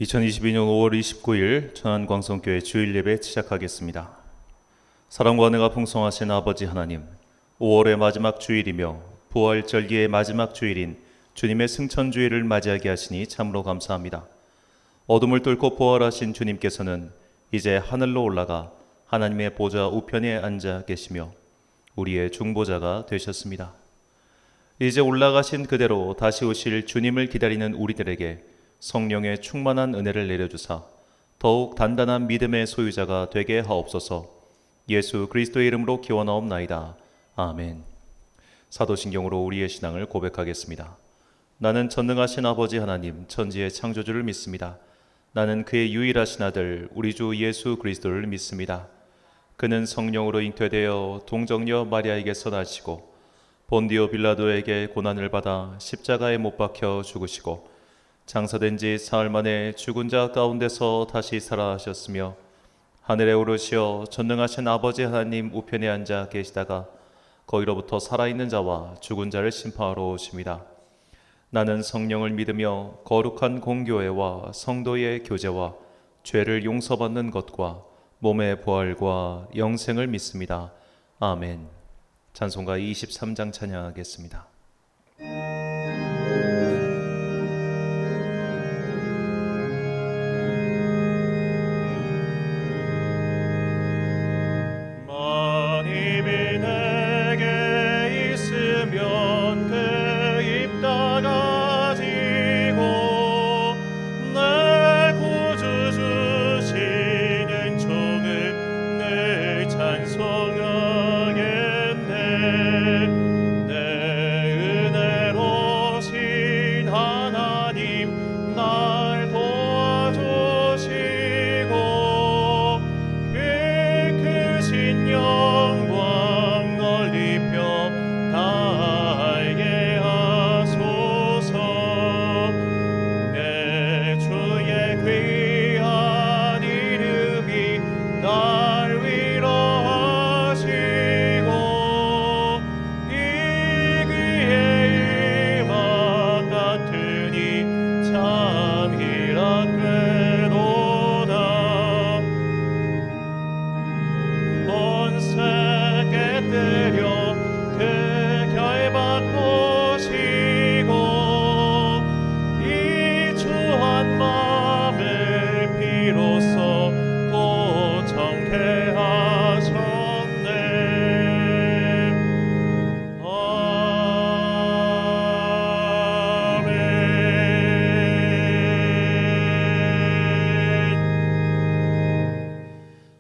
2022년 5월 29일 천안광성교회 주일 예배 시작하겠습니다. 사랑과 은혜가 풍성하신 아버지 하나님, 5월의 마지막 주일이며 부활절기의 마지막 주일인 주님의 승천주일을 맞이하게 하시니 참으로 감사합니다. 어둠을 뚫고 부활하신 주님께서는 이제 하늘로 올라가 하나님의 보좌 우편에 앉아 계시며 우리의 중보자가 되셨습니다. 이제 올라가신 그대로 다시 오실 주님을 기다리는 우리들에게 성령의 충만한 은혜를 내려주사 더욱 단단한 믿음의 소유자가 되게 하옵소서. 예수 그리스도의 이름으로 기원하옵나이다. 아멘. 사도신경으로 우리의 신앙을 고백하겠습니다. 나는 전능하신 아버지 하나님 천지의 창조주를 믿습니다. 나는 그의 유일하신 아들 우리 주 예수 그리스도를 믿습니다. 그는 성령으로 잉태되어 동정녀 마리아에게서 나시고 본디오 빌라도에게 고난을 받아 십자가에 못 박혀 죽으시고 장사된 지 사흘 만에 죽은 자 가운데서 다시 살아나셨으며 하늘에 오르시어 전능하신 아버지 하나님 우편에 앉아 계시다가 거기로부터 살아있는 자와 죽은 자를 심판하러 오십니다. 나는 성령을 믿으며 거룩한 공교회와 성도의 교제와 죄를 용서받는 것과 몸의 부활과 영생을 믿습니다. 아멘. 찬송가 23장 찬양하겠습니다.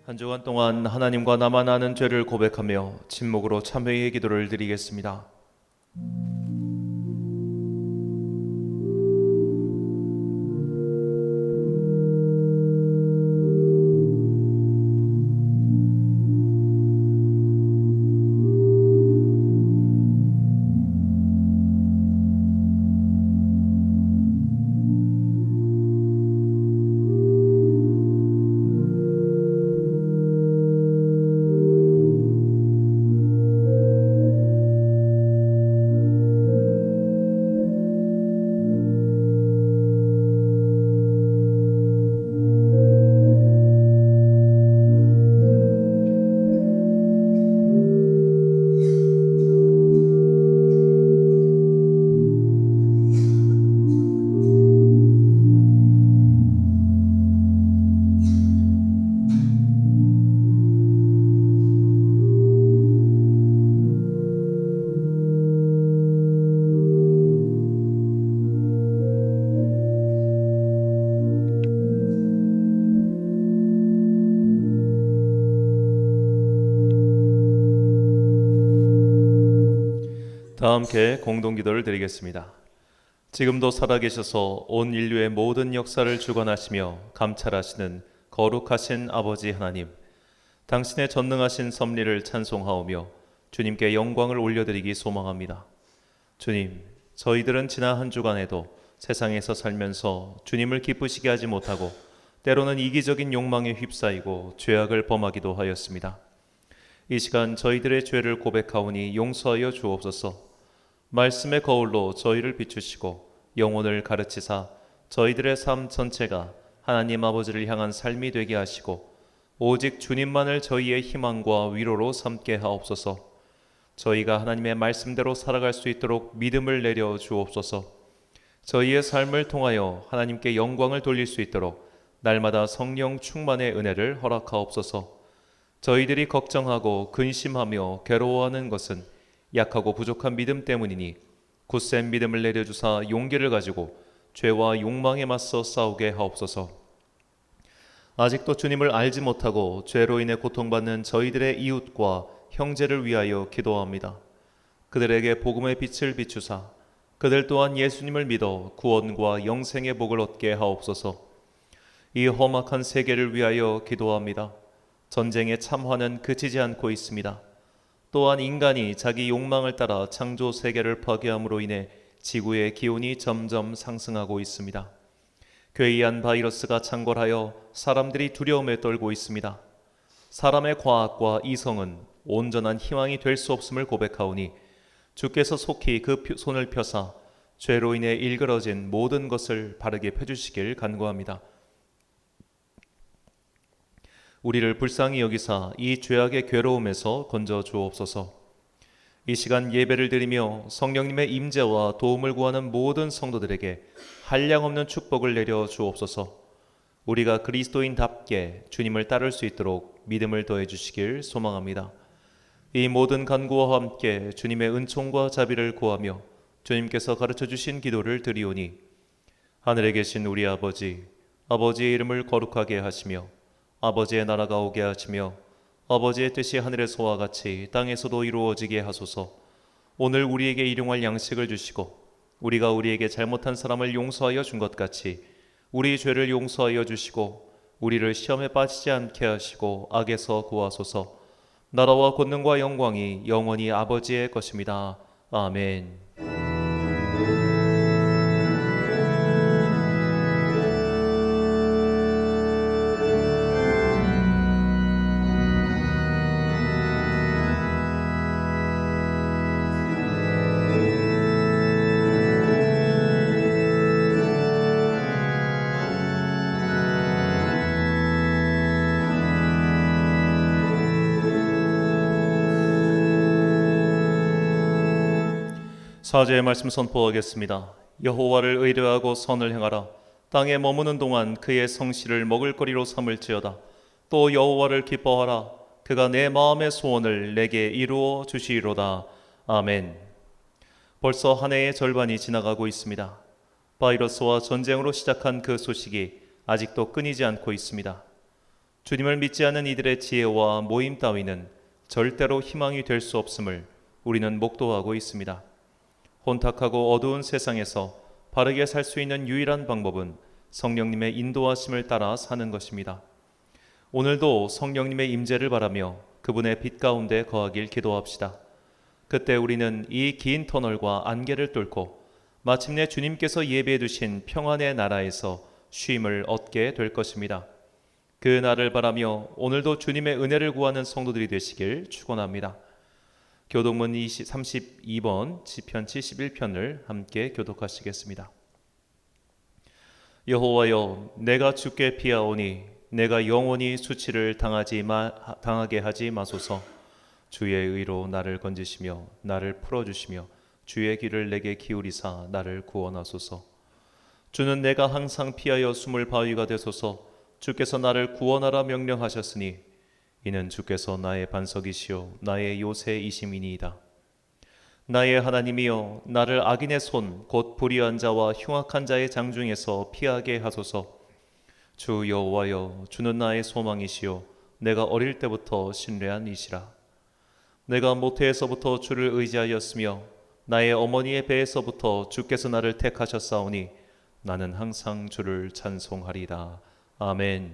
한 주간 동안 하나님과 나만 아는 죄를 고백하며 침묵으로 참회의 기도를 드리겠습니다. 다 함께 공동기도를 드리겠습니다. 지금도 살아계셔서 온 인류의 모든 역사를 주관하시며 감찰하시는 거룩하신 아버지 하나님, 당신의 전능하신 섭리를 찬송하오며 주님께 영광을 올려드리기 소망합니다. 주님, 저희들은 지난 한 주간에도 세상에서 살면서 주님을 기쁘시게 하지 못하고 때로는 이기적인 욕망에 휩싸이고 죄악을 범하기도 하였습니다. 이 시간 저희들의 죄를 고백하오니 용서하여 주옵소서. 말씀의 거울로 저희를 비추시고 영혼을 가르치사 저희들의 삶 전체가 하나님 아버지를 향한 삶이 되게 하시고 오직 주님만을 저희의 희망과 위로로 삼게 하옵소서. 저희가 하나님의 말씀대로 살아갈 수 있도록 믿음을 내려 주옵소서. 저희의 삶을 통하여 하나님께 영광을 돌릴 수 있도록 날마다 성령 충만의 은혜를 허락하옵소서. 저희들이 걱정하고 근심하며 괴로워하는 것은 약하고 부족한 믿음 때문이니 굳센 믿음을 내려주사 용기를 가지고 죄와 욕망에 맞서 싸우게 하옵소서. 아직도 주님을 알지 못하고 죄로 인해 고통받는 저희들의 이웃과 형제를 위하여 기도합니다. 그들에게 복음의 빛을 비추사 그들 또한 예수님을 믿어 구원과 영생의 복을 얻게 하옵소서. 이 험악한 세계를 위하여 기도합니다. 전쟁의 참화는 그치지 않고 있습니다. 또한 인간이 자기 욕망을 따라 창조 세계를 파괴함으로 인해 지구의 기온이 점점 상승하고 있습니다. 괴이한 바이러스가 창궐하여 사람들이 두려움에 떨고 있습니다. 사람의 과학과 이성은 온전한 희망이 될 수 없음을 고백하오니 주께서 속히 그 손을 펴사 죄로 인해 일그러진 모든 것을 바르게 펴주시길 간구합니다. 우리를 불쌍히 여기사 이 죄악의 괴로움에서 건져 주옵소서. 이 시간 예배를 드리며 성령님의 임재와 도움을 구하는 모든 성도들에게 한량없는 축복을 내려 주옵소서. 우리가 그리스도인답게 주님을 따를 수 있도록 믿음을 더해 주시길 소망합니다. 이 모든 간구와 함께 주님의 은총과 자비를 구하며 주님께서 가르쳐 주신 기도를 드리오니 하늘에 계신 우리 아버지, 아버지의 이름을 거룩하게 하시며 아버지의 나라가 오게 하시며 아버지의 뜻이 하늘에서와 같이 땅에서도 이루어지게 하소서. 오늘 우리에게 일용할 양식을 주시고 우리가 우리에게 잘못한 사람을 용서하여 준 것 같이 우리 죄를 용서하여 주시고 우리를 시험에 빠지지 않게 하시고 악에서 구하소서. 나라와 권능과 영광이 영원히 아버지의 것입니다. 아멘. 사제의 말씀 선포하겠습니다. 여호와를 의뢰하고 선을 행하라. 땅에 머무는 동안 그의 성실을 먹을거리로 삼을지어다. 또 여호와를 기뻐하라. 그가 내 마음의 소원을 내게 이루어 주시리로다. 아멘. 벌써 한 해의 절반이 지나가고 있습니다. 바이러스와 전쟁으로 시작한 그 소식이 아직도 끊이지 않고 있습니다. 주님을 믿지 않는 이들의 지혜와 모임 따위는 절대로 희망이 될 수 없음을 우리는 목도하고 있습니다. 혼탁하고 어두운 세상에서 바르게 살 수 있는 유일한 방법은 성령님의 인도하심을 따라 사는 것입니다. 오늘도 성령님의 임재를 바라며 그분의 빛 가운데 거하길 기도합시다. 그때 우리는 이 긴 터널과 안개를 뚫고 마침내 주님께서 예비해 두신 평안의 나라에서 쉼을 얻게 될 것입니다. 그 날을 바라며 오늘도 주님의 은혜를 구하는 성도들이 되시길 축원합니다. 교독문 32번 시편 71편을 함께 교독하시겠습니다. 여호와여, 내가 주께 피하오니 내가 영원히 수치를 당하게 하지 마소서. 주의 의로 나를 건지시며 나를 풀어주시며 주의 길을 내게 기울이사 나를 구원하소서. 주는 내가 항상 피하여 숨을 바위가 되소서. 주께서 나를 구원하라 명령하셨으니 이는 주께서 나의 반석이시요 나의 요새이심이니이다. 나의 하나님이여, 나를 악인의 손 곧 불의한 자와 흉악한 자의 장중에서 피하게 하소서. 주 여호와여, 주는 나의 소망이시요 내가 어릴 때부터 신뢰한 이시라. 내가 모태에서부터 주를 의지하였으며 나의 어머니의 배에서부터 주께서 나를 택하셨사오니 나는 항상 주를 찬송하리다. 아멘.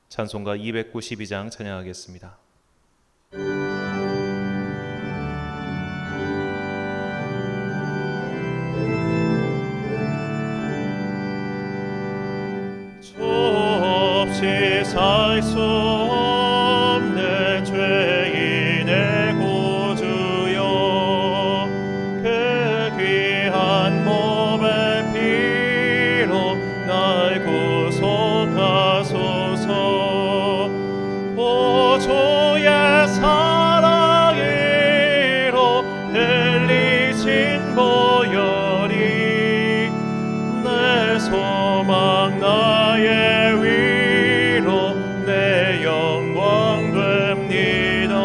찬송가 292장 찬양하겠습니다. 없이 살 수 없는 죄인의 구주여, 그 귀한 몸의 피로 날 구속하 소망 나의 위로 내 영광 됩니다.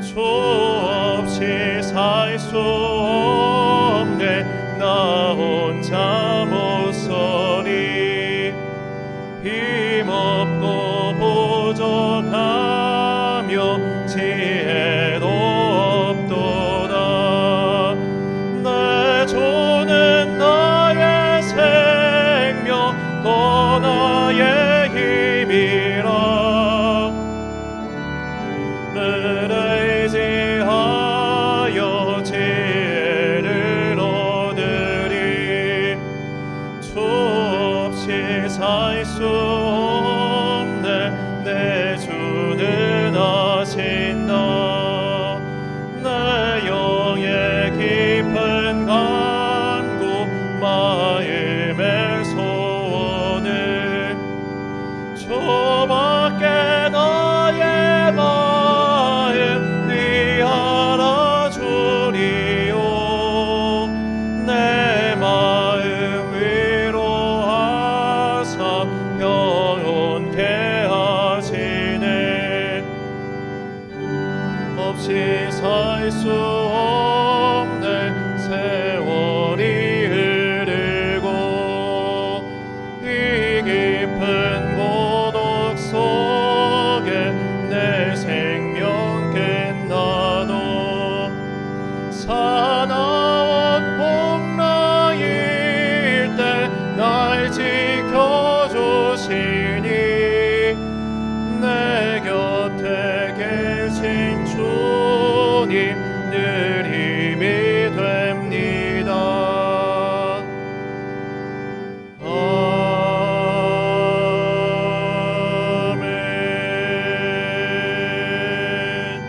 주 없이 살 수 없네 나 혼자 못 서리. 힘없고 부족하며 지혜도 없도다. 내 주는 나의 생명 또 나의 힘이라. 늘 의지하여 지혜를 얻으리. 주 없이 살 수 없네 내 주는 아신다. 내 영의 깊은 간구 마음의 소원을 주밖에 나의 마음 네 알아주리요. 내 마음 위로하사 영원케 하시네. 없이 살 수 없네 세월이 흐르고 이 깊은 고독 속에 내 생명 끝나도 사나운 풍랑일 때 날 지켜주시니 내 곁에 계신 주님 늘 힘이 됩니다. 아멘.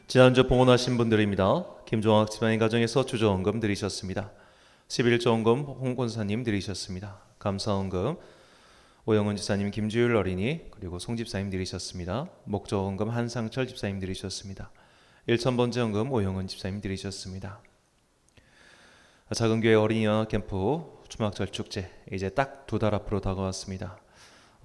지난주 봉헌하신 분들입니다. 김종학 집안의 가정에서 주저헌금 드리셨습니다. 11조헌금 홍권사님 드리셨습니다. 감사헌금 오영은 지사님, 김주율 어린이, 그리고 송 집사님 드리셨습니다. 목조헌금 한상철 집사님 드리셨습니다. 1,000번째 헌금 오영은 집사님 드리셨습니다. 작은교회 어린이연합 캠프 추막절 축제 이제 딱 2달 앞으로 다가왔습니다.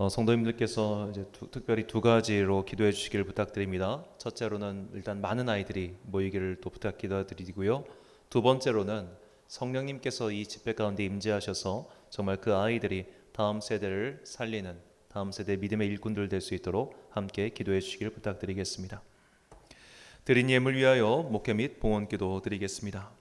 성도님들께서 이제 특별히 2가지로 기도해 주시기를 부탁드립니다. 첫째로는 일단 많은 아이들이 모이기를 또 기도드리고요. 2번째로는 성령님께서 이 집회 가운데 임재하셔서 정말 그 아이들이 다음 세대를 살리는 다음 세대 믿음의 일꾼들 될 수 있도록 함께 기도해 주시기를 부탁드리겠습니다. 드린 예물 위하여 목회 및 봉헌기도 드리겠습니다.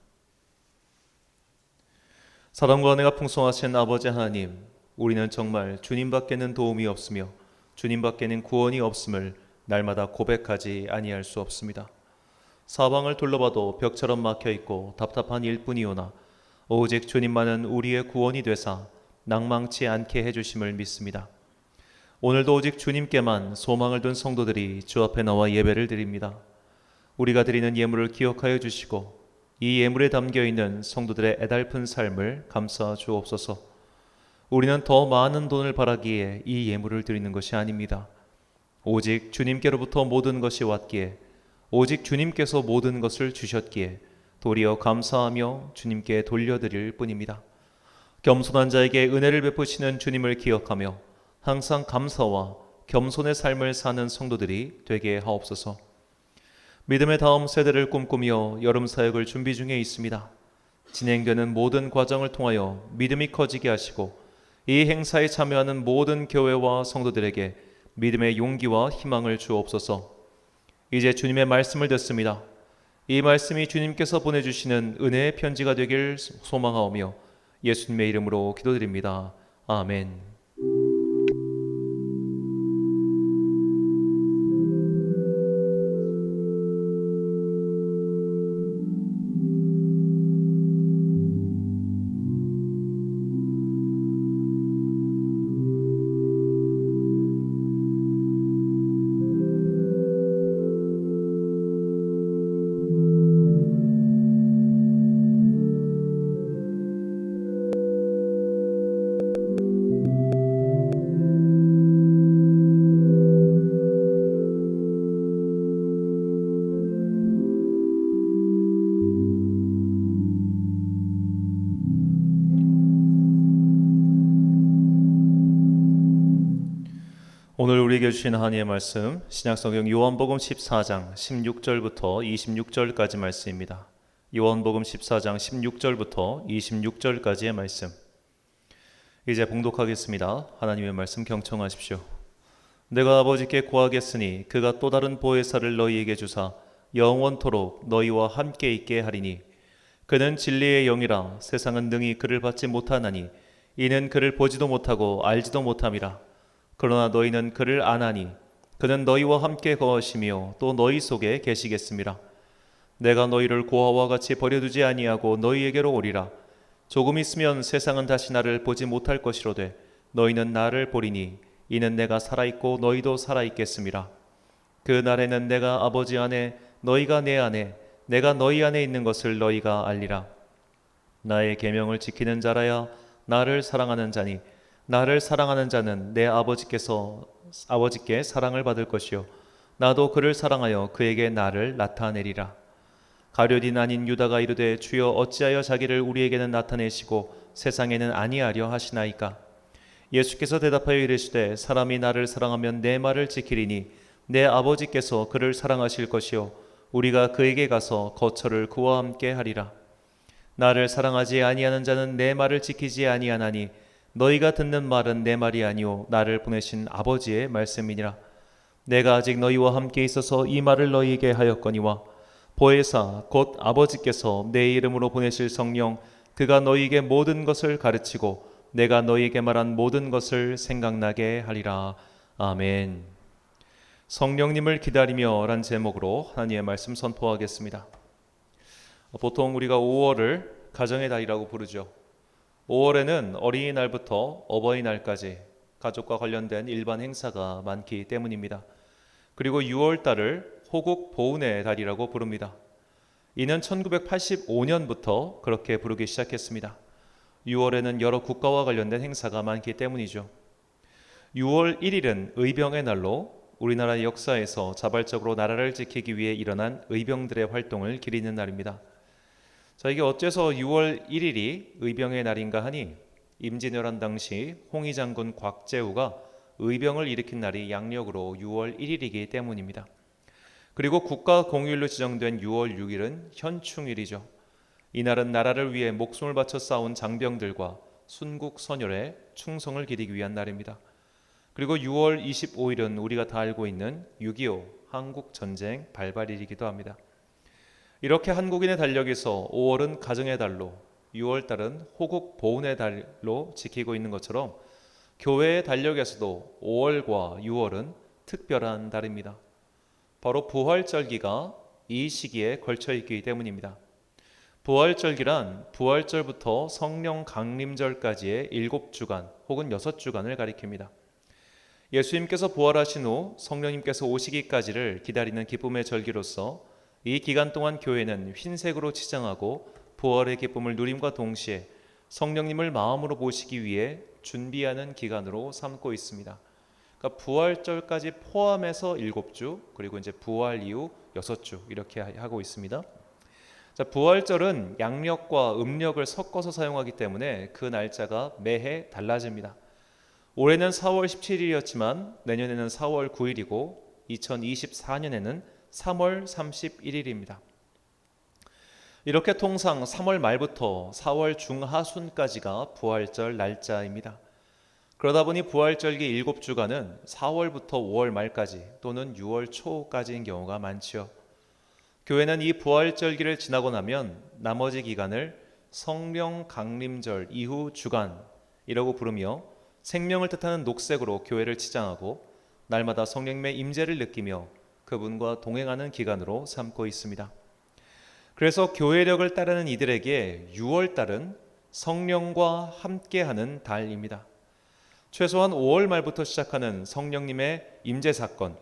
사랑과 은혜가 풍성하신 아버지 하나님, 우리는 정말 주님밖에는 도움이 없으며 주님밖에는 구원이 없음을 날마다 고백하지 아니할 수 없습니다. 사방을 둘러봐도 벽처럼 막혀있고 답답한 일뿐이오나 오직 주님만은 우리의 구원이 되사 낭망치 않게 해주심을 믿습니다. 오늘도 오직 주님께만 소망을 둔 성도들이 주 앞에 나와 예배를 드립니다. 우리가 드리는 예물을 기억하여 주시고 이 예물에 담겨있는 성도들의 애달픈 삶을 감싸 주옵소서. 우리는 더 많은 돈을 바라기에 이 예물을 드리는 것이 아닙니다. 오직 주님께로부터 모든 것이 왔기에 오직 주님께서 모든 것을 주셨기에 도리어 감사하며 주님께 돌려드릴 뿐입니다. 겸손한 자에게 은혜를 베푸시는 주님을 기억하며 항상 감사와 겸손의 삶을 사는 성도들이 되게 하옵소서. 믿음의 다음 세대를 꿈꾸며 여름 사역을 준비 중에 있습니다. 진행되는 모든 과정을 통하여 믿음이 커지게 하시고 이 행사에 참여하는 모든 교회와 성도들에게 믿음의 용기와 희망을 주옵소서. 이제 주님의 말씀을 듣습니다. 이 말씀이 주님께서 보내주시는 은혜의 편지가 되길 소망하오며 예수님의 이름으로 기도드립니다. 아멘. 오늘 우리에게 주신 하나님의 말씀 신약성경 요한복음 14장 16절부터 26절까지 말씀입니다. 요한복음 14장 16절부터 26절까지의 말씀. 이제 봉독하겠습니다. 하나님의 말씀 경청하십시오. 내가 아버지께 구하겠으니 그가 또 다른 보혜사를 너희에게 주사 영원토록 너희와 함께 있게 하리니 그는 진리의 영이라. 세상은 능히 그를 받지 못하나니 이는 그를 보지도 못하고 알지도 못함이라. 그러나 너희는 그를 아나니 그는 너희와 함께 거하시며 또 너희 속에 계시겠음이라. 내가 너희를 고아와 같이 버려두지 아니하고 너희에게로 오리라. 조금 있으면 세상은 다시 나를 보지 못할 것이로되 너희는 나를 보리니 이는 내가 살아있고 너희도 살아있겠음이라. 그 날에는 내가 아버지 안에 너희가 내 안에 내가 너희 안에 있는 것을 너희가 알리라. 나의 계명을 지키는 자라야 나를 사랑하는 자니 나를 사랑하는 자는 내 아버지께 사랑을 받을 것이요 나도 그를 사랑하여 그에게 나를 나타내리라. 가룟 아닌 유다가 이르되 주여 어찌하여 자기를 우리에게는 나타내시고 세상에는 아니하려 하시나이까. 예수께서 대답하여 이르시되 사람이 나를 사랑하면 내 말을 지키리니 내 아버지께서 그를 사랑하실 것이요 우리가 그에게 가서 거처를 그와 함께 하리라. 나를 사랑하지 아니하는 자는 내 말을 지키지 아니하나니 너희가 듣는 말은 내 말이 아니오 나를 보내신 아버지의 말씀이니라. 내가 아직 너희와 함께 있어서 이 말을 너희에게 하였거니와 보혜사 곧 아버지께서 내 이름으로 보내실 성령 그가 너희에게 모든 것을 가르치고 내가 너희에게 말한 모든 것을 생각나게 하리라. 아멘. 성령님을 기다리며 란 제목으로 하나님의 말씀 선포하겠습니다. 보통 우리가 5월을 가정의 달이라고 부르죠. 5월에는 어린이날부터 어버이날까지 가족과 관련된 일반 행사가 많기 때문입니다. 그리고 6월달을 호국 보훈의 달이라고 부릅니다. 이는 1985년부터 그렇게 부르기 시작했습니다. 6월에는 여러 국가와 관련된 행사가 많기 때문이죠. 6월 1일은 의병의 날로 우리나라 역사에서 자발적으로 나라를 지키기 위해 일어난 의병들의 활동을 기리는 날입니다. 자, 이게 어째서 6월 1일이 의병의 날인가 하니 임진왜란 당시 홍위 장군 곽재우가 의병을 일으킨 날이 양력으로 6월 1일이기 때문입니다. 그리고 국가 공휴일로 지정된 6월 6일은 현충일이죠. 이날은 나라를 위해 목숨을 바쳐 싸운 장병들과 순국 선열의 충성을 기리기 위한 날입니다. 그리고 6월 25일은 우리가 다 알고 있는 6.25 한국전쟁 발발일이기도 합니다. 이렇게 한국인의 달력에서 5월은 가정의 달로 6월달은 호국 보훈의 달로 지키고 있는 것처럼 교회의 달력에서도 5월과 6월은 특별한 달입니다. 바로 부활절기가 이 시기에 걸쳐 있기 때문입니다. 부활절기란 부활절부터 성령 강림절까지의 7주간 혹은 6주간을 가리킵니다. 예수님께서 부활하신 후 성령님께서 오시기까지를 기다리는 기쁨의 절기로서 이 기간 동안 교회는 흰색으로 치장하고 부활의 기쁨을 누림과 동시에 성령님을 마음으로 모시기 위해 준비하는 기간으로 삼고 있습니다. 그러니까 부활절까지 포함해서 7주, 그리고 이제 부활 이후 6주 이렇게 하고 있습니다. 자, 부활절은 양력과 음력을 섞어서 사용하기 때문에 그 날짜가 매해 달라집니다. 올해는 4월 17일이었지만 내년에는 4월 9일이고 2024년에는 3월 31일입니다. 이렇게 통상 3월 말부터 4월 중하순까지가 부활절 날짜입니다. 그러다 보니 부활절기 7주간은 4월부터 5월 말까지 또는 6월 초까지인 경우가 많지요. 교회는 이 부활절기를 지나고 나면 나머지 기간을 성령 강림절 이후 주간이라고 부르며 생명을 뜻하는 녹색으로 교회를 치장하고 날마다 성령님의 임재를 느끼며 그분과 동행하는 기간으로 삼고 있습니다. 그래서 교회력을 따르는 이들에게 6월달은 성령과 함께하는 달입니다. 최소한 5월 말부터 시작하는 성령님의 임재 사건,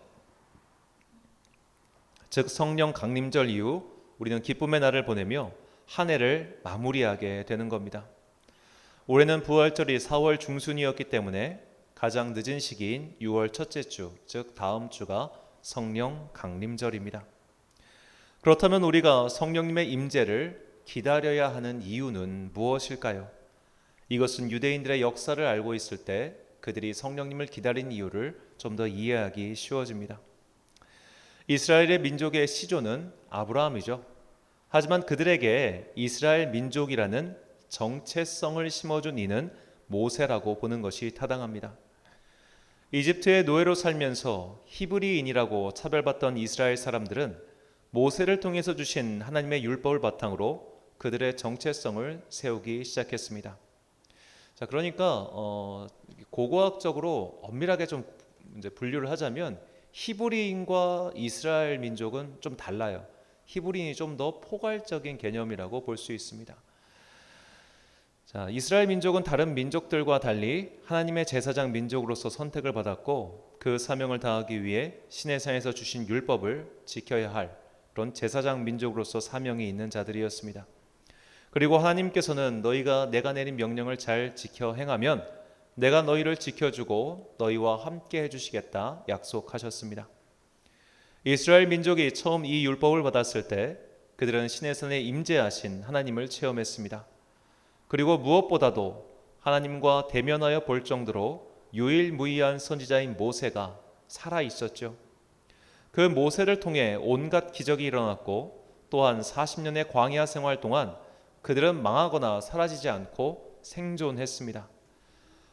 즉 성령 강림절 이후 우리는 기쁨의 날을 보내며 한 해를 마무리하게 되는 겁니다. 올해는 부활절이 4월 중순이었기 때문에 가장 늦은 시기인 6월 첫째 주, 즉 다음 주가 성령 강림절입니다. 그렇다면 우리가 성령님의 임재를 기다려야 하는 이유는 무엇일까요? 이것은 유대인들의 역사를 알고 있을 때 그들이 성령님을 기다린 이유를 좀 더 이해하기 쉬워집니다. 이스라엘의 민족의 시조는 아브라함이죠. 하지만 그들에게 이스라엘 민족이라는 정체성을 심어준 이는 모세라고 보는 것이 타당합니다. 이집트의 노예로 살면서 히브리인이라고 차별받던 이스라엘 사람들은 모세를 통해서 주신 하나님의 율법을 바탕으로 그들의 정체성을 세우기 시작했습니다. 자, 그러니까 고고학적으로 엄밀하게 좀 이제 분류를 하자면 히브리인과 이스라엘 민족은 좀 달라요. 히브리인이 좀 더 포괄적인 개념이라고 볼 수 있습니다. 자, 이스라엘 민족은 다른 민족들과 달리 하나님의 제사장 민족으로서 선택을 받았고 그 사명을 다하기 위해 시내산에서 주신 율법을 지켜야 할 그런 제사장 민족으로서 사명이 있는 자들이었습니다. 그리고 하나님께서는 너희가 내가 내린 명령을 잘 지켜 행하면 내가 너희를 지켜주고 너희와 함께 해주시겠다 약속하셨습니다. 이스라엘 민족이 처음 이 율법을 받았을 때 그들은 시내산에 임재하신 하나님을 체험했습니다. 그리고 무엇보다도 하나님과 대면하여 볼 정도로 유일무이한 선지자인 모세가 살아 있었죠. 그 모세를 통해 온갖 기적이 일어났고 또한 40년의 광야 생활 동안 그들은 망하거나 사라지지 않고 생존했습니다.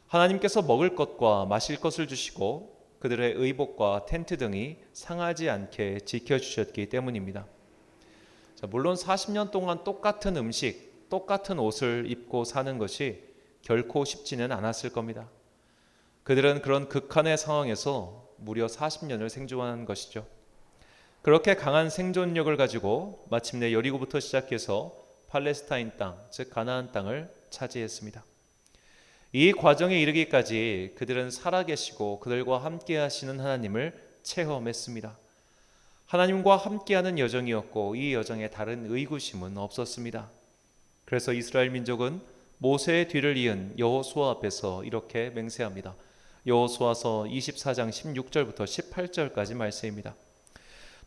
하나님께서 먹을 것과 마실 것을 주시고 그들의 의복과 텐트 등이 상하지 않게 지켜주셨기 때문입니다. 자, 물론 40년 동안 똑같은 음식, 똑같은 옷을 입고 사는 것이 결코 쉽지는 않았을 겁니다. 그들은 그런 극한의 상황에서 무려 40년을 생존한 것이죠. 그렇게 강한 생존력을 가지고 마침내 여리고부터 시작해서 팔레스타인 땅, 즉 가나안 땅을 차지했습니다. 이 과정에 이르기까지 그들은 살아계시고 그들과 함께 하시는 하나님을 체험했습니다. 하나님과 함께하는 여정이었고 이 여정에 다른 의구심은 없었습니다. 그래서 이스라엘 민족은 모세의 뒤를 이은 여호수아 앞에서 이렇게 맹세합니다. 여호수아서 24장 16절부터 18절까지 말씀입니다.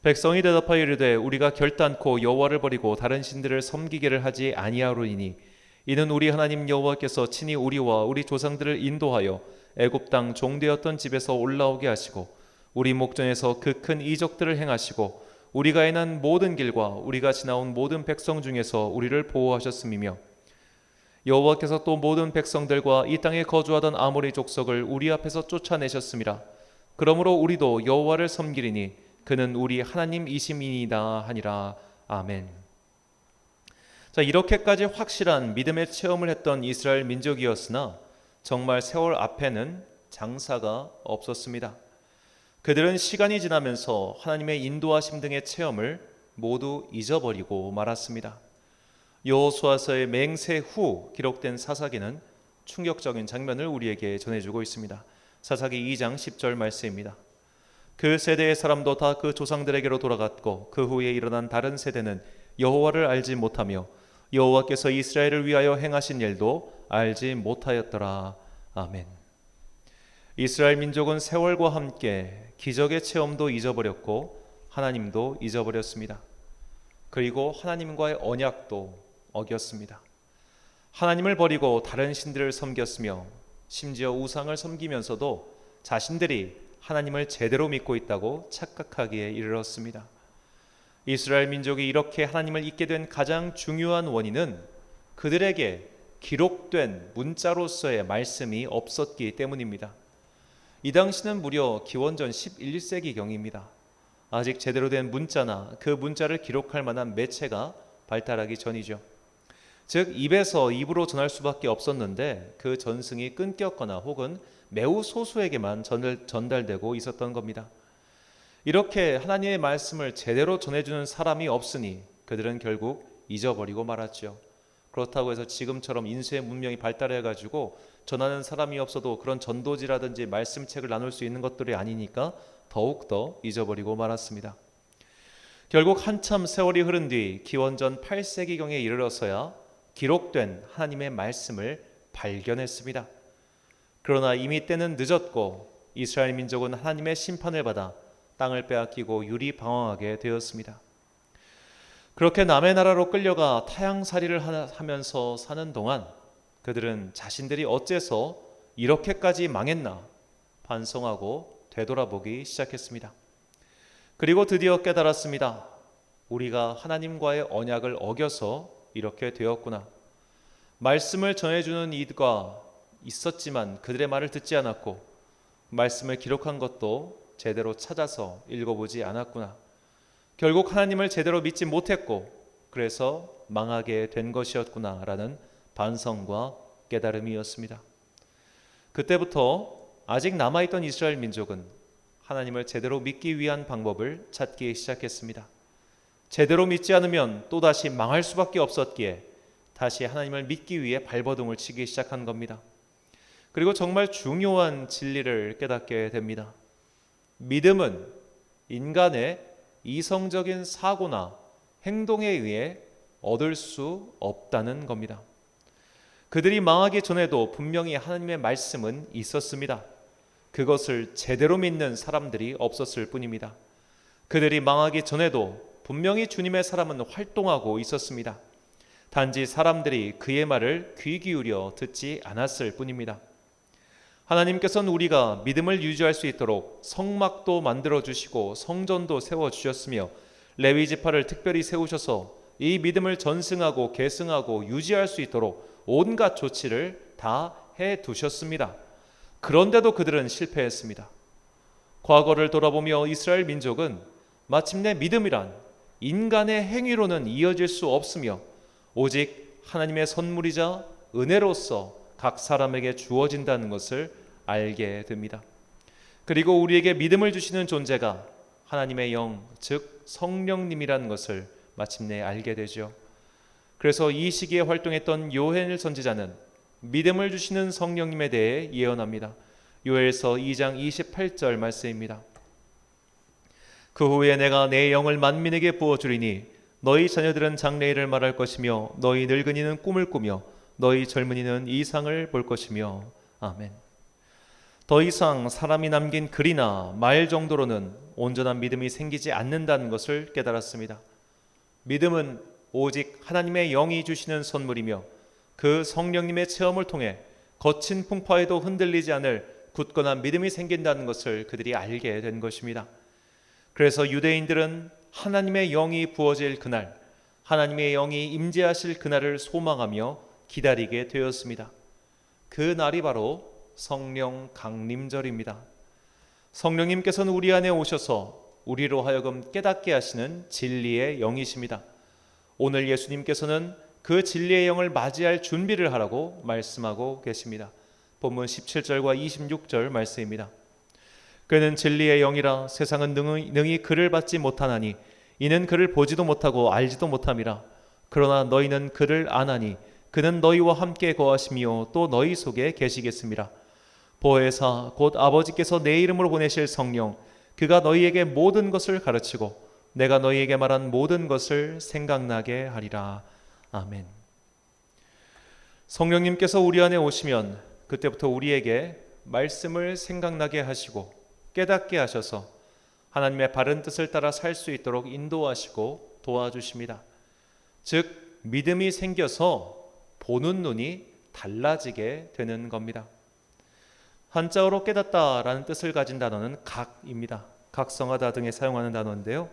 백성이 대답하여 이르되 우리가 결단코 여호와를 버리고 다른 신들을 섬기기를 하지 아니하로이니 이는 우리 하나님 여호와께서 친히 우리와 우리 조상들을 인도하여 애굽 땅 종되었던 집에서 올라오게 하시고 우리 목전에서 그 큰 이적들을 행하시고 우리가 행한 모든 길과 우리가 지나온 모든 백성 중에서 우리를 보호하셨음이며 여호와께서 또 모든 백성들과 이 땅에 거주하던 아모리 족속을 우리 앞에서 쫓아내셨음이라. 그러므로 우리도 여호와를 섬기리니 그는 우리 하나님이심이니이다 하니라. 아멘. 자, 이렇게까지 확실한 믿음의 체험을 했던 이스라엘 민족이었으나 정말 세월 앞에는 장사가 없었습니다. 그들은 시간이 지나면서 하나님의 인도하심 등의 체험을 모두 잊어버리고 말았습니다. 여호수아서의 맹세 후 기록된 사사기는 충격적인 장면을 우리에게 전해주고 있습니다. 사사기 2장 10절 말씀입니다. 그 세대의 사람도 다 그 조상들에게로 돌아갔고 그 후에 일어난 다른 세대는 여호와를 알지 못하며 여호와께서 이스라엘을 위하여 행하신 일도 알지 못하였더라. 아멘. 이스라엘 민족은 세월과 함께 기적의 체험도 잊어버렸고 하나님도 잊어버렸습니다. 그리고 하나님과의 언약도 어겼습니다. 하나님을 버리고 다른 신들을 섬겼으며 심지어 우상을 섬기면서도 자신들이 하나님을 제대로 믿고 있다고 착각하기에 이르렀습니다. 이스라엘 민족이 이렇게 하나님을 잊게 된 가장 중요한 원인은 그들에게 기록된 문자로서의 말씀이 없었기 때문입니다. 이 당시는 무려 기원전 11세기경입니다. 아직 제대로 된 문자나 그 문자를 기록할 만한 매체가 발달하기 전이죠. 즉 입에서 입으로 전할 수밖에 없었는데 그 전승이 끊겼거나 혹은 매우 소수에게만 전달되고 있었던 겁니다. 이렇게 하나님의 말씀을 제대로 전해주는 사람이 없으니 그들은 결국 잊어버리고 말았죠. 그렇다고 해서 지금처럼 인쇄 문명이 발달해가지고 전하는 사람이 없어도 그런 전도지라든지 말씀책을 나눌 수 있는 것들이 아니니까 더욱더 잊어버리고 말았습니다. 결국 한참 세월이 흐른 뒤 기원전 8세기경에 이르러서야 기록된 하나님의 말씀을 발견했습니다. 그러나 이미 때는 늦었고 이스라엘 민족은 하나님의 심판을 받아 땅을 빼앗기고 유리방황하게 되었습니다. 그렇게 남의 나라로 끌려가 타향살이를 하면서 사는 동안 그들은 자신들이 어째서 이렇게까지 망했나 반성하고 되돌아보기 시작했습니다. 그리고 드디어 깨달았습니다. 우리가 하나님과의 언약을 어겨서 이렇게 되었구나. 말씀을 전해주는 이가 있었지만 그들의 말을 듣지 않았고, 말씀을 기록한 것도 제대로 찾아서 읽어보지 않았구나. 결국 하나님을 제대로 믿지 못했고 그래서 망하게 된 것이었구나라는 반성과 깨달음이었습니다. 그때부터 아직 남아있던 이스라엘 민족은 하나님을 제대로 믿기 위한 방법을 찾기 시작했습니다. 제대로 믿지 않으면 또다시 망할 수밖에 없었기에 다시 하나님을 믿기 위해 발버둥을 치기 시작한 겁니다. 그리고 정말 중요한 진리를 깨닫게 됩니다. 믿음은 인간의 이성적인 사고나 행동에 의해 얻을 수 없다는 겁니다. 그들이 망하기 전에도 분명히 하나님의 말씀은 있었습니다. 그것을 제대로 믿는 사람들이 없었을 뿐입니다. 그들이 망하기 전에도 분명히 주님의 사람은 활동하고 있었습니다. 단지 사람들이 그의 말을 귀 기울여 듣지 않았을 뿐입니다. 하나님께서는 우리가 믿음을 유지할 수 있도록 성막도 만들어주시고 성전도 세워주셨으며 레위 지파를 특별히 세우셔서 이 믿음을 전승하고 계승하고 유지할 수 있도록 온갖 조치를 다 해두셨습니다. 그런데도 그들은 실패했습니다. 과거를 돌아보며 이스라엘 민족은 마침내 믿음이란 인간의 행위로는 이어질 수 없으며 오직 하나님의 선물이자 은혜로서 각 사람에게 주어진다는 것을 알게 됩니다. 그리고 우리에게 믿음을 주시는 존재가 하나님의 영, 즉 성령님이라는 것을 마침내 알게 되죠. 그래서 이 시기에 활동했던 요엘 선지자는 믿음을 주시는 성령님에 대해 예언합니다. 요엘서 2장 28절 말씀입니다. 그 후에 내가 내 영을 만민에게 부어주리니 너희 자녀들은 장래일을 말할 것이며 너희 늙은이는 꿈을 꾸며 너희 젊은이는 이상을 볼 것이며 아멘. 더 이상 사람이 남긴 글이나 말 정도로는 온전한 믿음이 생기지 않는다는 것을 깨달았습니다. 믿음은 오직 하나님의 영이 주시는 선물이며 그 성령님의 체험을 통해 거친 풍파에도 흔들리지 않을 굳건한 믿음이 생긴다는 것을 그들이 알게 된 것입니다. 그래서 유대인들은 하나님의 영이 부어질 그날, 하나님의 영이 임재하실 그날을 소망하며 기다리게 되었습니다. 그 날이 바로 성령 강림절입니다. 성령님께서는 우리 안에 오셔서 우리로 하여금 깨닫게 하시는 진리의 영이십니다. 오늘 예수님께서는 그 진리의 영을 맞이할 준비를 하라고 말씀하고 계십니다. 본문 17절과 26절 말씀입니다. 그는 진리의 영이라 세상은 능히 그를 받지 못하나니 이는 그를 보지도 못하고 알지도 못함이라. 그러나 너희는 그를 아나니 그는 너희와 함께 거하시며 또 너희 속에 계시겠습니다. 보혜사 곧 아버지께서 내 이름으로 보내실 성령, 그가 너희에게 모든 것을 가르치고 내가 너희에게 말한 모든 것을 생각나게 하리라. 아멘. 성령님께서 우리 안에 오시면 그때부터 우리에게 말씀을 생각나게 하시고 깨닫게 하셔서 하나님의 바른 뜻을 따라 살 수 있도록 인도하시고 도와주십니다. 즉 믿음이 생겨서 보는 눈이 달라지게 되는 겁니다. 한자어로 깨닫다라는 뜻을 가진 단어는 각입니다. 각성하다 등에 사용하는 단어인데요.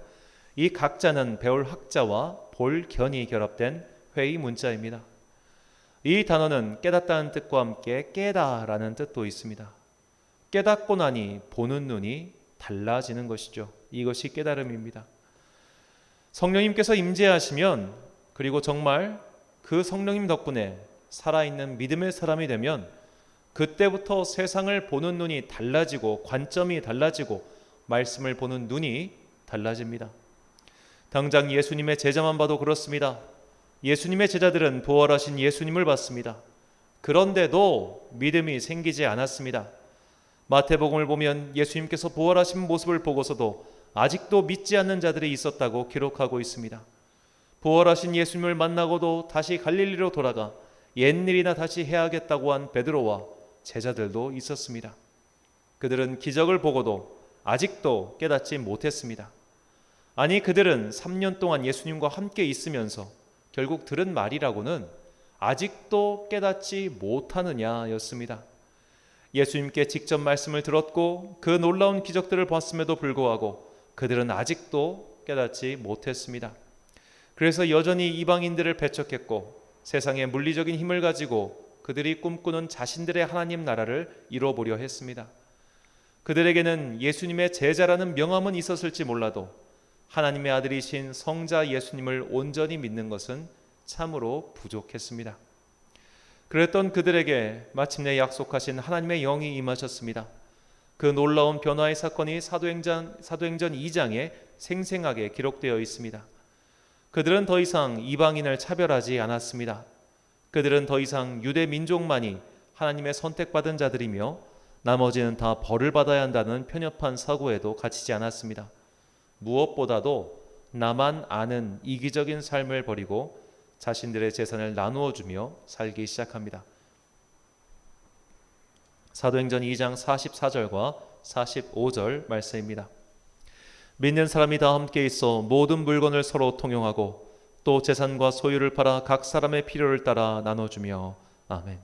이 각자는 배울 학자와 볼 견이 결합된 회의 문자입니다. 이 단어는 깨닫다는 뜻과 함께 깨다라는 뜻도 있습니다. 깨닫고 나니 보는 눈이 달라지는 것이죠. 이것이 깨달음입니다. 성령님께서 임재하시면, 그리고 정말 그 성령님 덕분에 살아있는 믿음의 사람이 되면 그때부터 세상을 보는 눈이 달라지고 관점이 달라지고 말씀을 보는 눈이 달라집니다. 당장 예수님의 제자만 봐도 그렇습니다. 예수님의 제자들은 부활하신 예수님을 봤습니다. 그런데도 믿음이 생기지 않았습니다. 마태복음을 보면 예수님께서 부활하신 모습을 보고서도 아직도 믿지 않는 자들이 있었다고 기록하고 있습니다. 부활하신 예수님을 만나고도 다시 갈릴리로 돌아가 옛일이나 다시 해야겠다고 한 베드로와 제자들도 있었습니다. 그들은 기적을 보고도 아직도 깨닫지 못했습니다. 아니, 그들은 3년 동안 예수님과 함께 있으면서 결국 들은 말이라고는 아직도 깨닫지 못하느냐였습니다. 예수님께 직접 말씀을 들었고 그 놀라운 기적들을 봤음에도 불구하고 그들은 아직도 깨닫지 못했습니다. 그래서 여전히 이방인들을 배척했고 세상의 물리적인 힘을 가지고 그들이 꿈꾸는 자신들의 하나님 나라를 이뤄보려 했습니다. 그들에게는 예수님의 제자라는 명함은 있었을지 몰라도 하나님의 아들이신 성자 예수님을 온전히 믿는 것은 참으로 부족했습니다. 그랬던 그들에게 마침내 약속하신 하나님의 영이 임하셨습니다. 그 놀라운 변화의 사건이 사도행전 2장에 생생하게 기록되어 있습니다. 그들은 더 이상 이방인을 차별하지 않았습니다. 그들은 더 이상 유대 민족만이 하나님의 선택받은 자들이며 나머지는 다 벌을 받아야 한다는 편협한 사고에도 갇히지 않았습니다. 무엇보다도 나만 아는 이기적인 삶을 버리고 자신들의 재산을 나누어 주며 살기 시작합니다. 사도행전 2장 44절과 45절 말씀입니다. 믿는 사람이 다 함께 있어 모든 물건을 서로 통용하고 또 재산과 소유를 팔아 각 사람의 필요를 따라 나눠주며 아멘.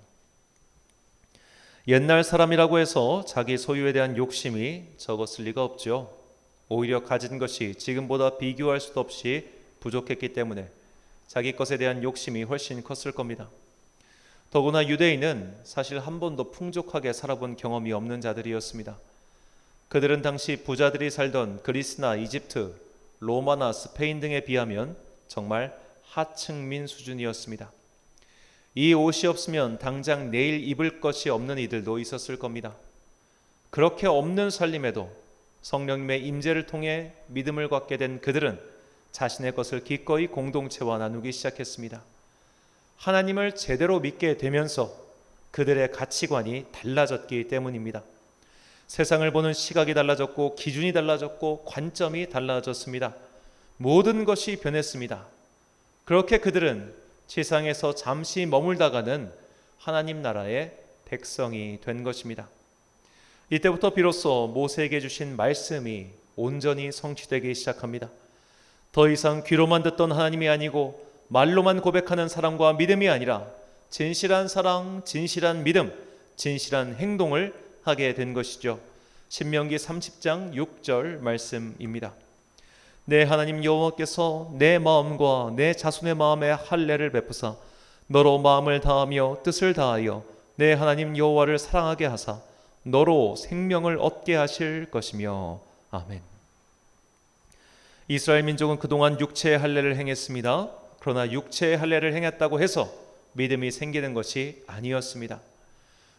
옛날 사람이라고 해서 자기 소유에 대한 욕심이 적었을 리가 없죠. 오히려 가진 것이 지금보다 비교할 수도 없이 부족했기 때문에 자기 것에 대한 욕심이 훨씬 컸을 겁니다. 더구나 유대인은 사실 한 번도 풍족하게 살아본 경험이 없는 자들이었습니다. 그들은 당시 부자들이 살던 그리스나 이집트, 로마나 스페인 등에 비하면 정말 하층민 수준이었습니다. 이 옷이 없으면 당장 내일 입을 것이 없는 이들도 있었을 겁니다. 그렇게 없는 살림에도 성령님의 임재를 통해 믿음을 갖게 된 그들은 자신의 것을 기꺼이 공동체와 나누기 시작했습니다. 하나님을 제대로 믿게 되면서 그들의 가치관이 달라졌기 때문입니다. 세상을 보는 시각이 달라졌고 기준이 달라졌고 관점이 달라졌습니다. 모든 것이 변했습니다. 그렇게 그들은 세상에서 잠시 머물다가는 하나님 나라의 백성이 된 것입니다. 이때부터 비로소 모세에게 주신 말씀이 온전히 성취되기 시작합니다. 더 이상 귀로만 듣던 하나님이 아니고 말로만 고백하는 사랑과 믿음이 아니라 진실한 사랑, 진실한 믿음, 진실한 행동을 하게 된 것이죠. 신명기 30장 6절 말씀입니다. 내 하나님 여호와께서 내 마음과 내 자손의 마음에 할례를 베푸사 너로 마음을 다하며 뜻을 다하여 내 하나님 여호와를 사랑하게 하사 너로 생명을 얻게 하실 것이며 아멘. 이스라엘 민족은 그동안 육체의 할례를 행했습니다. 그러나 육체의 할례를 행했다고 해서 믿음이 생기는 것이 아니었습니다.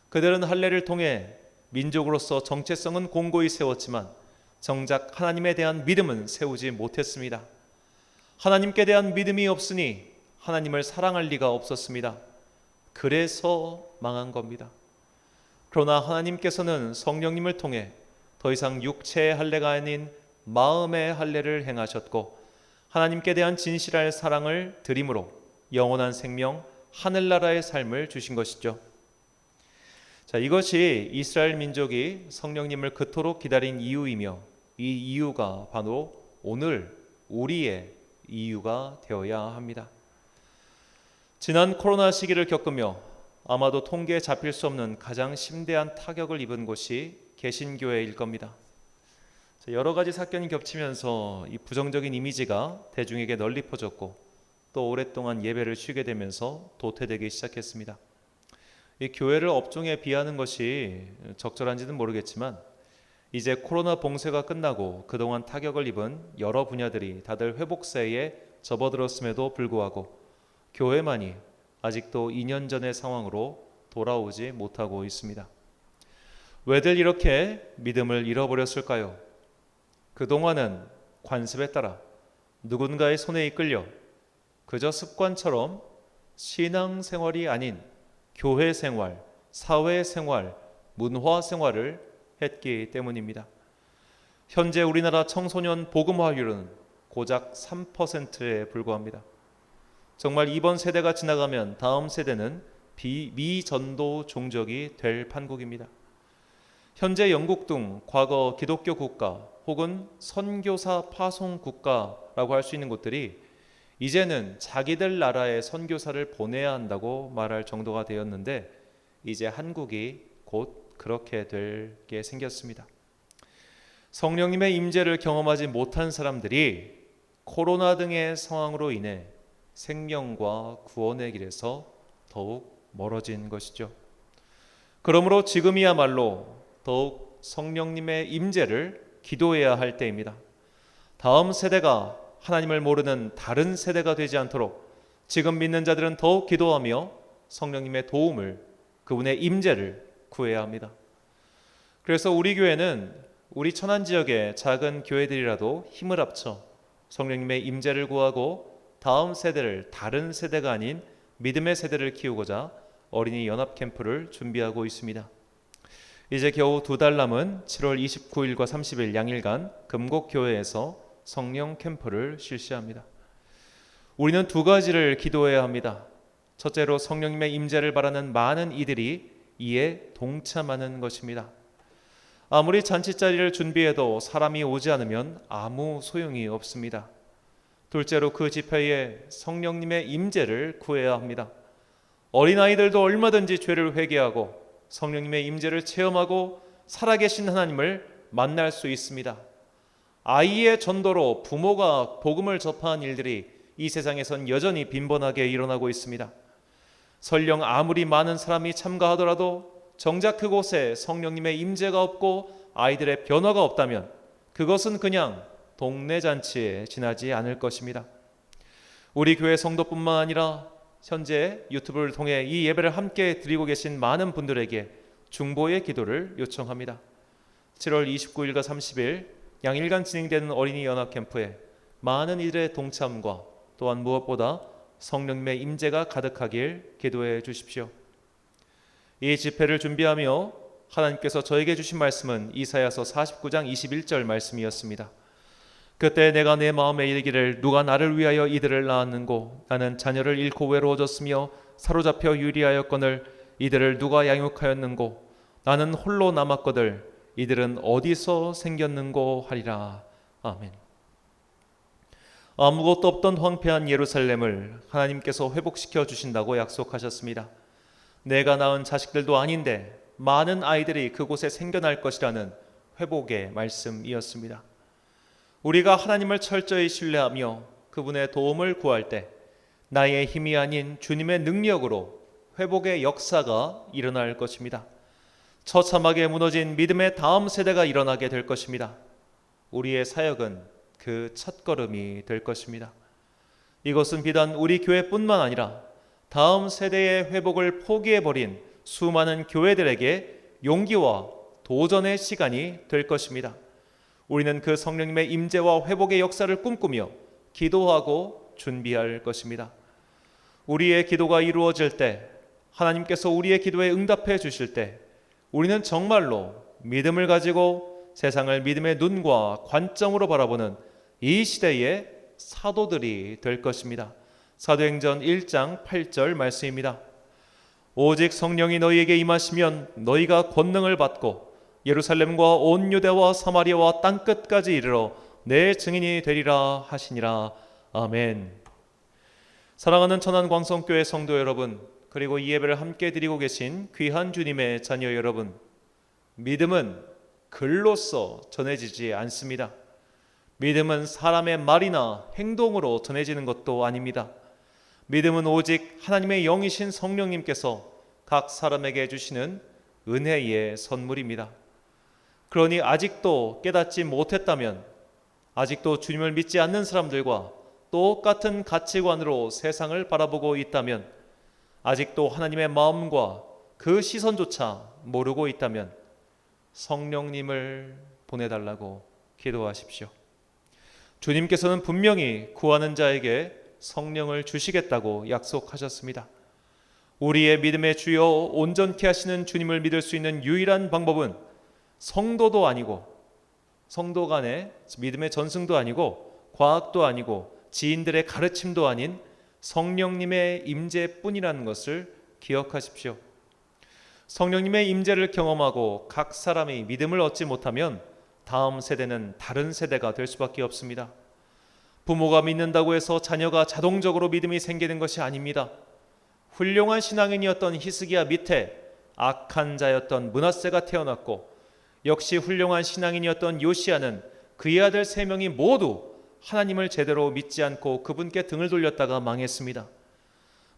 그들은 할례를 통해 민족으로서 정체성은 공고히 세웠지만 정작 하나님에 대한 믿음은 세우지 못했습니다. 하나님께 대한 믿음이 없으니 하나님을 사랑할 리가 없었습니다. 그래서 망한 겁니다. 그러나 하나님께서는 성령님을 통해 더 이상 육체의 할례가 아닌 마음의 할례를 행하셨고 하나님께 대한 진실할 사랑을 드림으로 영원한 생명, 하늘나라의 삶을 주신 것이죠. 자, 이것이 이스라엘 민족이 성령님을 그토록 기다린 이유이며 이 이유가 바로 오늘 우리의 이유가 되어야 합니다. 지난 코로나 시기를 겪으며 아마도 통계에 잡힐 수 없는 가장 심대한 타격을 입은 곳이 개신교회일 겁니다. 여러 가지 사건이 겹치면서 이 부정적인 이미지가 대중에게 널리 퍼졌고 또 오랫동안 예배를 쉬게 되면서 도태되기 시작했습니다. 이 교회를 업종에 비하는 것이 적절한지는 모르겠지만 이제 코로나 봉쇄가 끝나고 그동안 타격을 입은 여러 분야들이 다들 회복세에 접어들었음에도 불구하고 교회만이 아직도 2년 전의 상황으로 돌아오지 못하고 있습니다. 왜들 이렇게 믿음을 잃어버렸을까요? 그동안은 관습에 따라 누군가의 손에 이끌려 그저 습관처럼 신앙생활이 아닌 교회생활, 사회생활, 문화생활을 했기 때문입니다. 현재 우리나라 청소년 복음화율은 고작 3%에 불과합니다. 정말 이번 세대가 지나가면 다음 세대는 미전도 종족이 될 판국입니다. 현재 영국 등 과거 기독교 국가 혹은 선교사 파송 국가라고 할 수 있는 곳들이 이제는 자기들 나라에 선교사를 보내야 한다고 말할 정도가 되었는데 이제 한국이 곧 그렇게 되게 생겼습니다. 성령님의 임재를 경험하지 못한 사람들이 코로나 등의 상황으로 인해 생명과 구원의 길에서 더욱 멀어진 것이죠. 그러므로 지금이야말로 더욱 성령님의 임재를 기도해야 할 때입니다. 다음 세대가 하나님을 모르는 다른 세대가 되지 않도록 지금 믿는 자들은 더욱 기도하며 성령님의 도움을, 그분의 임재를 구해야 합니다. 그래서 우리 교회는 우리 천안 지역의 작은 교회들이라도 힘을 합쳐 성령님의 임재를 구하고 다음 세대를 다른 세대가 아닌 믿음의 세대를 키우고자 어린이 연합 캠프를 준비하고 있습니다. 이제 겨우 2달 남은 7월 29일과 30일 양일간 금곡교회에서 성령 캠프를 실시합니다. 우리는 2가지를 기도해야 합니다. 첫째로 성령님의 임재를 바라는 많은 이들이 이에 동참하는 것입니다. 아무리 잔치자리를 준비해도 사람이 오지 않으면 아무 소용이 없습니다. 둘째로 그 집회에 성령님의 임재를 구해야 합니다. 어린아이들도 얼마든지 죄를 회개하고 성령님의 임재를 체험하고 살아계신 하나님을 만날 수 있습니다. 아이의 전도로 부모가 복음을 접한 일들이 이 세상에선 여전히 빈번하게 일어나고 있습니다. 설령 아무리 많은 사람이 참가하더라도 정작 그곳에 성령님의 임재가 없고 아이들의 변화가 없다면 그것은 그냥 동네 잔치에 지나지 않을 것입니다. 우리 교회 성도뿐만 아니라 현재 유튜브를 통해 이 예배를 함께 드리고 계신 많은 분들에게 중보의 기도를 요청합니다. 7월 29일과 30일 양일간 진행되는 어린이 연합 캠프에 많은 이들의 동참과 또한 무엇보다 성령님의 임재가 가득하길 기도해 주십시오. 이 집회를 준비하며 하나님께서 저에게 주신 말씀은 이사야서 49장 21절 말씀이었습니다. 그때 내가 내 마음에 이르기를 누가 나를 위하여 이들을 낳았는고 나는 자녀를 잃고 외로워졌으며 사로잡혀 유리하였거늘 이들을 누가 양육하였는고 나는 홀로 남았거늘 이들은 어디서 생겼는고 하리라. 아멘. 아무것도 없던 황폐한 예루살렘을 하나님께서 회복시켜 주신다고 약속하셨습니다. 내가 낳은 자식들도 아닌데 많은 아이들이 그곳에 생겨날 것이라는 회복의 말씀이었습니다. 우리가 하나님을 철저히 신뢰하며 그분의 도움을 구할 때 나의 힘이 아닌 주님의 능력으로 회복의 역사가 일어날 것입니다. 처참하게 무너진 믿음의 다음 세대가 일어나게 될 것입니다. 우리의 사역은 그 첫걸음이 될 것입니다. 이것은 비단 우리 교회뿐만 아니라 다음 세대의 회복을 포기해버린 수많은 교회들에게 용기와 도전의 시간이 될 것입니다. 우리는 그 성령님의 임재와 회복의 역사를 꿈꾸며 기도하고 준비할 것입니다. 우리의 기도가 이루어질 때, 하나님께서 우리의 기도에 응답해 주실 때 우리는 정말로 믿음을 가지고 세상을 믿음의 눈과 관점으로 바라보는 이 시대의 사도들이 될 것입니다. 사도행전 1장 8절 말씀입니다. 오직 성령이 너희에게 임하시면 너희가 권능을 받고 예루살렘과 온 유대와 사마리아와 땅끝까지 이르러 내 증인이 되리라 하시니라. 아멘. 사랑하는 천안광성교회 성도 여러분, 그리고 이 예배를 함께 드리고 계신 귀한 주님의 자녀 여러분, 믿음은 글로써 전해지지 않습니다. 믿음은 사람의 말이나 행동으로 전해지는 것도 아닙니다. 믿음은 오직 하나님의 영이신 성령님께서 각 사람에게 주시는 은혜의 선물입니다. 그러니 아직도 깨닫지 못했다면, 아직도 주님을 믿지 않는 사람들과 똑같은 가치관으로 세상을 바라보고 있다면, 아직도 하나님의 마음과 그 시선조차 모르고 있다면 성령님을 보내달라고 기도하십시오. 주님께서는 분명히 구하는 자에게 성령을 주시겠다고 약속하셨습니다. 우리의 믿음의 주여 온전케 하시는 주님을 믿을 수 있는 유일한 방법은 성도도 아니고, 성도 간의 믿음의 전승도 아니고, 과학도 아니고, 지인들의 가르침도 아닌 성령님의 임재뿐이라는 것을 기억하십시오. 성령님의 임재를 경험하고 각 사람이 믿음을 얻지 못하면 다음 세대는 다른 세대가 될 수밖에 없습니다. 부모가 믿는다고 해서 자녀가 자동적으로 믿음이 생기는 것이 아닙니다. 훌륭한 신앙인이었던 히스기야 밑에 악한 자였던 므낫세가 태어났고 역시 훌륭한 신앙인이었던 요시야는 그의 아들 3명이 모두 하나님을 제대로 믿지 않고 그분께 등을 돌렸다가 망했습니다.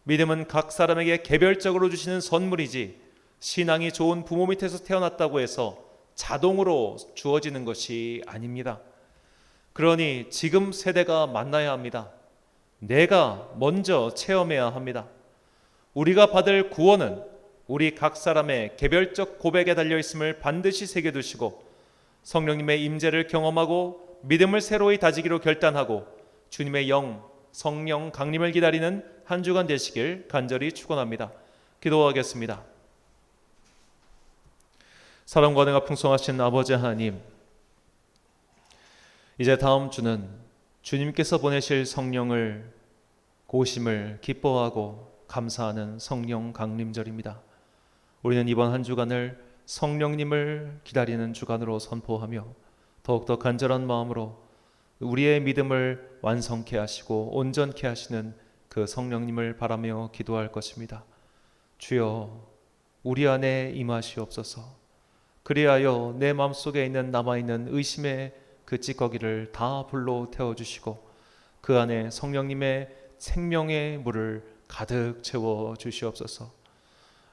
믿음은 각 사람에게 개별적으로 주시는 선물이지 신앙이 좋은 부모 밑에서 태어났다고 해서 자동으로 주어지는 것이 아닙니다. 그러니 지금 세대가 만나야 합니다. 내가 먼저 체험해야 합니다. 우리가 받을 구원은 우리 각 사람의 개별적 고백에 달려있음을 반드시 새겨두시고 성령님의 임재를 경험하고 믿음을 새로이 다지기로 결단하고 주님의 영, 성령 강림을 기다리는 한 주간 되시길 간절히 축원합니다. 기도하겠습니다. 사랑과 은혜가 풍성하신 아버지 하나님, 이제 다음 주는 주님께서 보내실 성령을 고심을 기뻐하고 감사하는 성령 강림절입니다. 우리는 이번 한 주간을 성령님을 기다리는 주간으로 선포하며 더욱더 간절한 마음으로 우리의 믿음을 완성케 하시고 온전케 하시는 그 성령님을 바라며 기도할 것입니다. 주여, 우리 안에 임하시옵소서. 그리하여 내 마음속에 있는 남아있는 의심의 그 찌꺼기를 다 불로 태워주시고 그 안에 성령님의 생명의 물을 가득 채워 주시옵소서.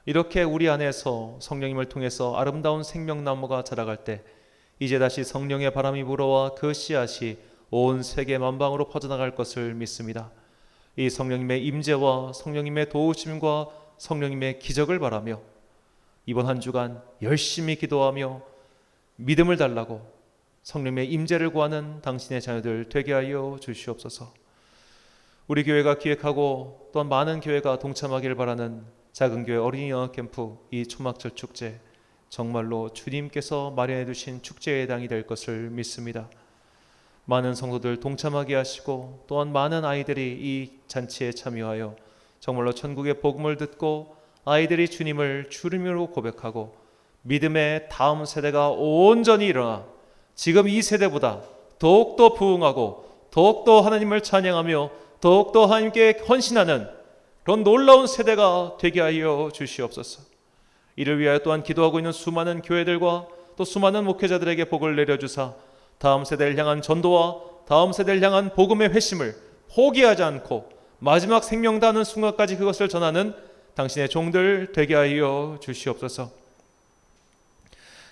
이렇게 우리 안에서 성령님을 통해서 아름다운 생명나무가 자라갈 때 이제 다시 성령의 바람이 불어와 그 씨앗이 온 세계 만방으로 퍼져나갈 것을 믿습니다. 이 성령님의 임재와 성령님의 도우심과 성령님의 기적을 바라며 이번 한 주간 열심히 기도하며 믿음을 달라고 성령님의 임재를 구하는 당신의 자녀들 되게 하여 주시옵소서. 우리 교회가 기획하고 또한 많은 교회가 동참하기를 바라는 작은 교회 어린이 영어 캠프 이 초막절 축제, 정말로 주님께서 마련해 두신 축제의 당이 될 것을 믿습니다. 많은 성도들 동참하게 하시고 또한 많은 아이들이 이 잔치에 참여하여 정말로 천국의 복음을 듣고 아이들이 주님을 주님으로 고백하고 믿음의 다음 세대가 온전히 일어나 지금 이 세대보다 더욱더 부흥하고 더욱더 하나님을 찬양하며 더욱더 하나님께 헌신하는 그런 놀라운 세대가 되게 하여 주시옵소서. 이를 위하여 또한 기도하고 있는 수많은 교회들과 또 수많은 목회자들에게 복을 내려주사 다음 세대를 향한 전도와 다음 세대를 향한 복음의 회심을 포기하지 않고 마지막 생명 다하는 순간까지 그것을 전하는 당신의 종들 되게 하여 주시옵소서.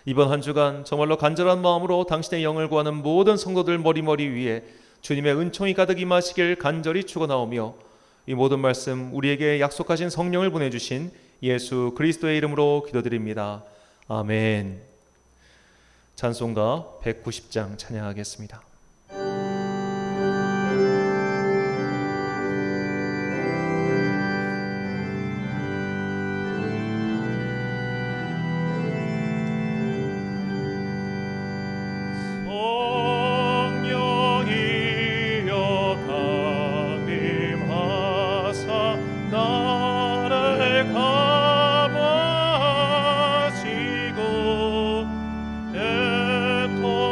이번 한 주간 정말로 간절한 마음으로 당신의 영을 구하는 모든 성도들 머리머리 위에 주님의 은총이 가득 임하시길 간절히 축원하오며 이 모든 말씀 우리에게 약속하신 성령을 보내주신 예수 그리스도의 이름으로 기도드립니다. 아멘. 찬송가 190장 찬양하겠습니다. 감하시고 애통하며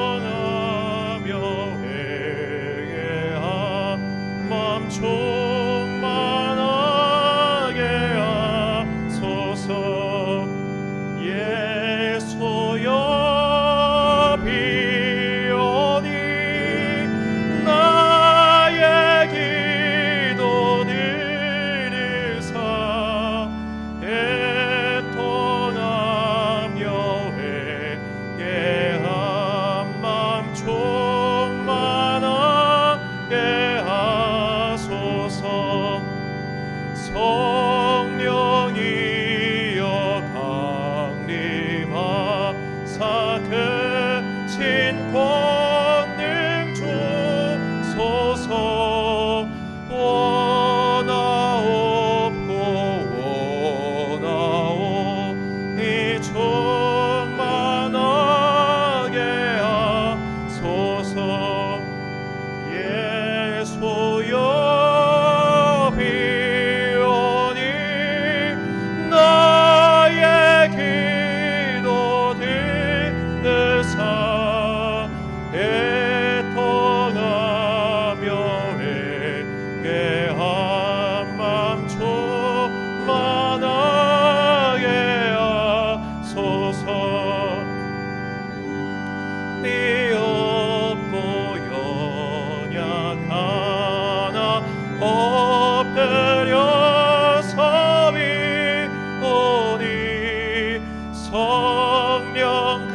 네 없고 연약하나 엎드려 서비오니 성령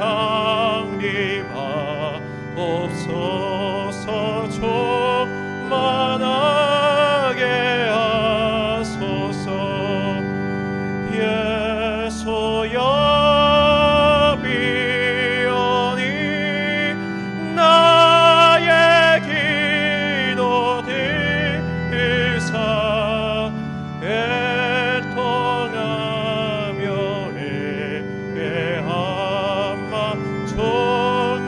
강림하옵소서 충만하게 하소서 예수여 비오니 나의 기도 들으사 애통하며 회개함마 충만한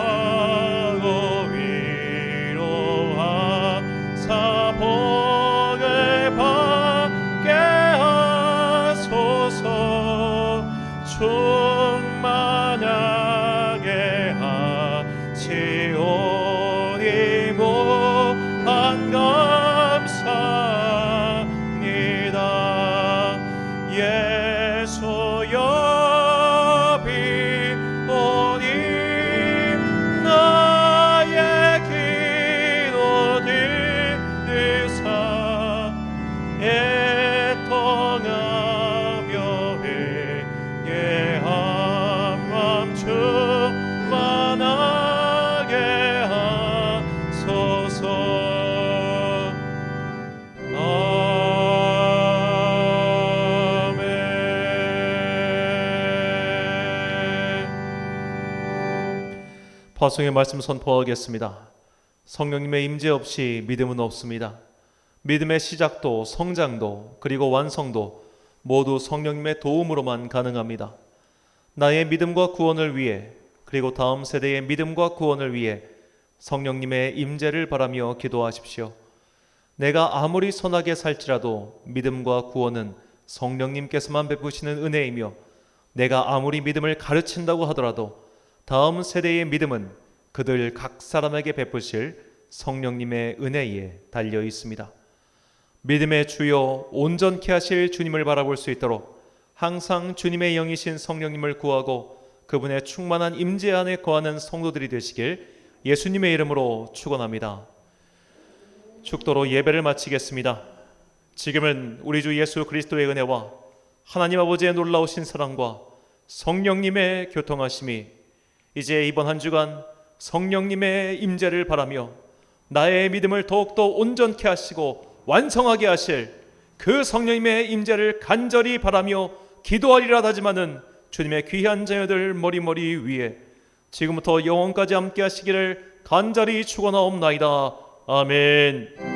정쾌하고 위로하사 복을 받게 하소서 충만하게 하시오니 무한 감사합니다. 예수여 비오니 나의 기도 들으사 애통하며 회개한 맘 충만하게 하소서. 파송의 말씀 선포하겠습니다. 성령님의 임재 없이 믿음은 없습니다. 믿음의 시작도 성장도 그리고 완성도 모두 성령님의 도움으로만 가능합니다. 나의 믿음과 구원을 위해 그리고 다음 세대의 믿음과 구원을 위해 성령님의 임재를 바라며 기도하십시오. 내가 아무리 선하게 살지라도 믿음과 구원은 성령님께서만 베푸시는 은혜이며 내가 아무리 믿음을 가르친다고 하더라도 다음 세대의 믿음은 그들 각 사람에게 베푸실 성령님의 은혜에 달려 있습니다. 믿음의 주요 온전케 하실 주님을 바라볼 수 있도록 항상 주님의 영이신 성령님을 구하고 그분의 충만한 임재 안에 거하는 성도들이 되시길 예수님의 이름으로 축원합니다. 축도로 예배를 마치겠습니다. 지금은 우리 주 예수 그리스도의 은혜와 하나님 아버지의 놀라우신 사랑과 성령님의 교통하심이 이제 이번 한 주간 성령님의 임재를 바라며 나의 믿음을 더욱더 온전케 하시고 완성하게 하실 그 성령님의 임재를 간절히 바라며 기도하리라 하지만은 주님의 귀한 자녀들 머리머리 위에 지금부터 영원까지 함께 하시기를 간절히 축원하옵나이다. 아멘.